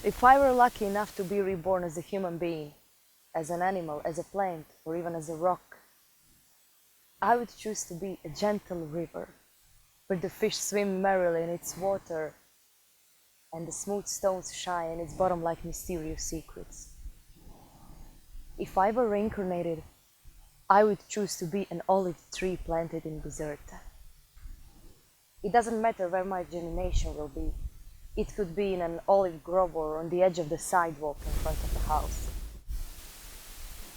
If I were lucky enough to be reborn as a human being, as an animal, as a plant, or even as a rock, I would choose to be a gentle river, where the fish swim merrily in its water and the smooth stones shine in its bottom like mysterious secrets. If I were reincarnated, I would choose to be an olive tree planted in Bizerte. It doesn't matter where my germination will be. It could be in an olive grove or on the edge of the sidewalk in front of the house.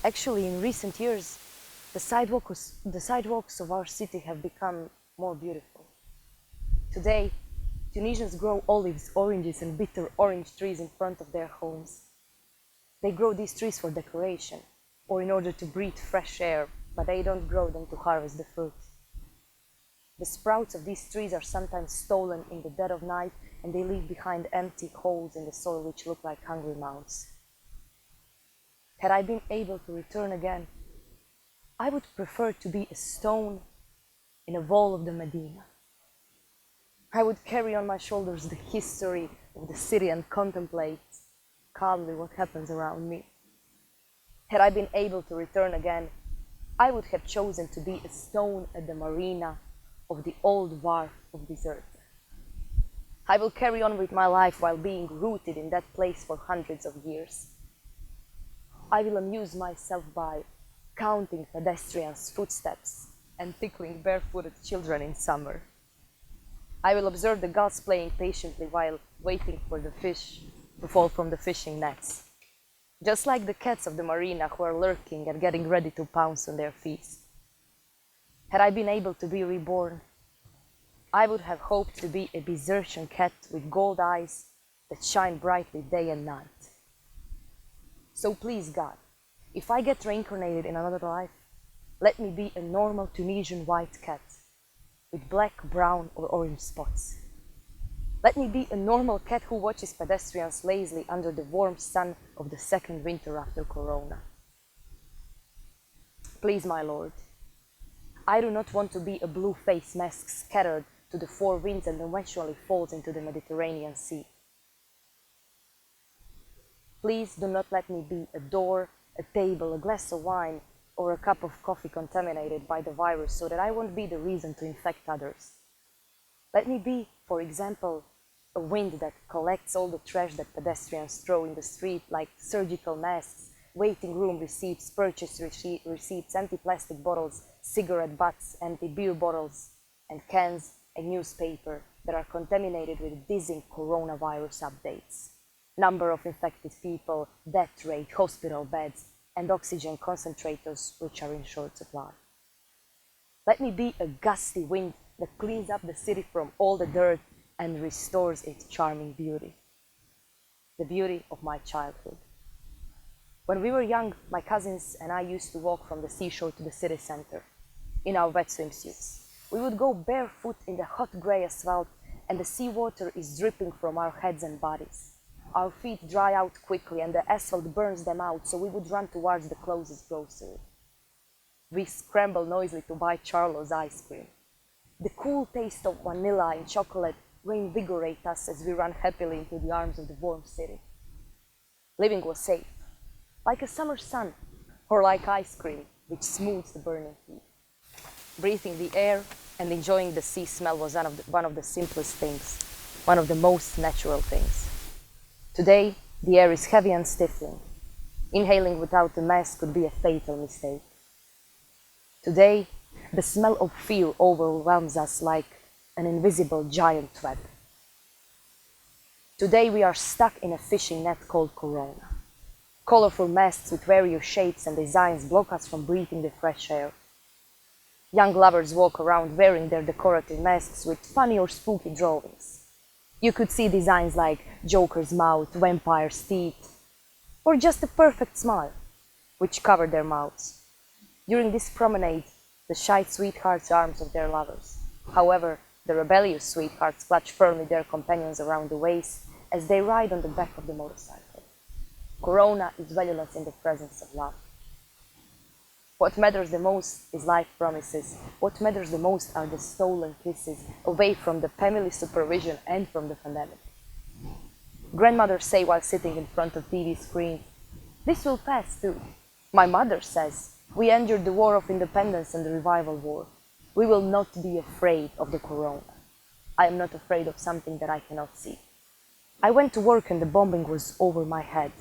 Actually, in recent years, the sidewalks of our city have become more beautiful. Today, Tunisians grow olives, oranges, and bitter orange trees in front of their homes. They grow these trees for decoration or in order to breathe fresh air, but they don't grow them to harvest the fruit. The sprouts of these trees are sometimes stolen in the dead of night, and they leave behind empty holes in the soil which look like hungry mouths. Had I been able to return again, I would prefer to be a stone in a wall of the Medina. I would carry on my shoulders the history of the city and contemplate calmly what happens around me. Had I been able to return again, I would have chosen to be a stone at the marina of the old wharf of Bizerte. I will carry on with my life while being rooted in that place for hundreds of years. I will amuse myself by counting pedestrians' footsteps and tickling barefooted children in summer. I will observe the gulls playing patiently while waiting for the fish to fall from the fishing nets, just like the cats of the marina who are lurking and getting ready to pounce on their feast. Had I been able to be reborn, I would have hoped to be a Bizertian cat with gold eyes that shine brightly day and night. So please, God, if I get reincarnated in another life, let me be a normal Tunisian white cat with black, brown, or orange spots. Let me be a normal cat who watches pedestrians lazily under the warm sun of the second winter after Corona. Please, my Lord, I do not want to be a blue face mask scattered to the four winds and eventually falls into the Mediterranean Sea. Please do not let me be a door, a table, a glass of wine, or a cup of coffee contaminated by the virus so that I won't be the reason to infect others. Let me be, for example, a wind that collects all the trash that pedestrians throw in the street, like surgical masks, waiting room receipts, purchase receipts, empty plastic bottles, cigarette butts, empty beer bottles, and cans and newspaper that are contaminated with dizzying coronavirus updates. Number of infected people, death rate, hospital beds, and oxygen concentrators which are in short supply. Let me be a gusty wind that cleans up the city from all the dirt and restores its charming beauty. The beauty of my childhood. When we were young, my cousins and I used to walk from the seashore to the city center in our wet swimsuits. We would go barefoot in the hot gray asphalt, and the seawater is dripping from our heads and bodies. Our feet dry out quickly and the asphalt burns them out, so we would run towards the closest grocery. We scramble noisily to buy Charlo's ice cream. The cool taste of vanilla and chocolate reinvigorate us as we run happily into the arms of the warm city. Living was safe, like a summer sun, or like ice cream, which smooths the burning heat. Breathing the air and enjoying the sea smell was one of the simplest things, one of the most natural things. Today, the air is heavy and stifling. Inhaling without a mask could be a fatal mistake. Today, the smell of fear overwhelms us like an invisible giant web. Today, we are stuck in a fishing net called Corona. Colorful masks with various shapes and designs block us from breathing the fresh air. Young lovers walk around wearing their decorative masks with funny or spooky drawings. You could see designs like Joker's mouth, vampire's teeth, or just a perfect smile, which covered their mouths. During this promenade, the shy sweethearts arms of their lovers. However, the rebellious sweethearts clutch firmly their companions around the waist as they ride on the back of the motorcycle. Corona is valueless in the presence of love. What matters the most is life promises. What matters the most are the stolen kisses, away from the family supervision and from the pandemic. Grandmothers say while sitting in front of TV screens, "This will pass too." My mother says, "We endured the War of Independence and the Revival War. We will not be afraid of the corona. I am not afraid of something that I cannot see." I went to work and the bombing was over my head.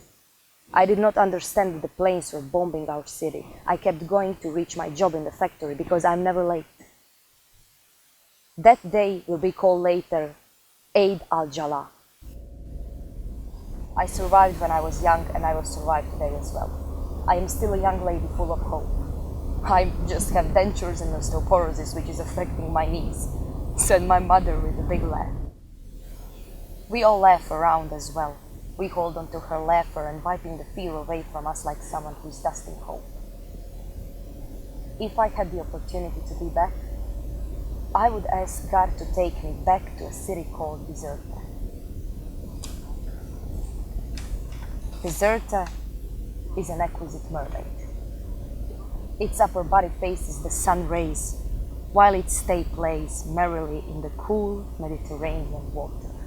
I did not understand that the planes were bombing our city. I kept going to reach my job in the factory because I'm never late. That day will be called later Eid al-Jala. I survived when I was young and I will survive today as well. I am still a young lady full of hope. I just have dentures and osteoporosis which is affecting my knees, said my mother with a big laugh. We all laugh around as well. We hold on to her laughter and wiping the fear away from us like someone who's dusting hope. If I had the opportunity to be back, I would ask God to take me back to a city called Bizerte. Bizerte is an exquisite mermaid. Its upper body faces the sun rays, while its stay plays merrily in the cool Mediterranean water.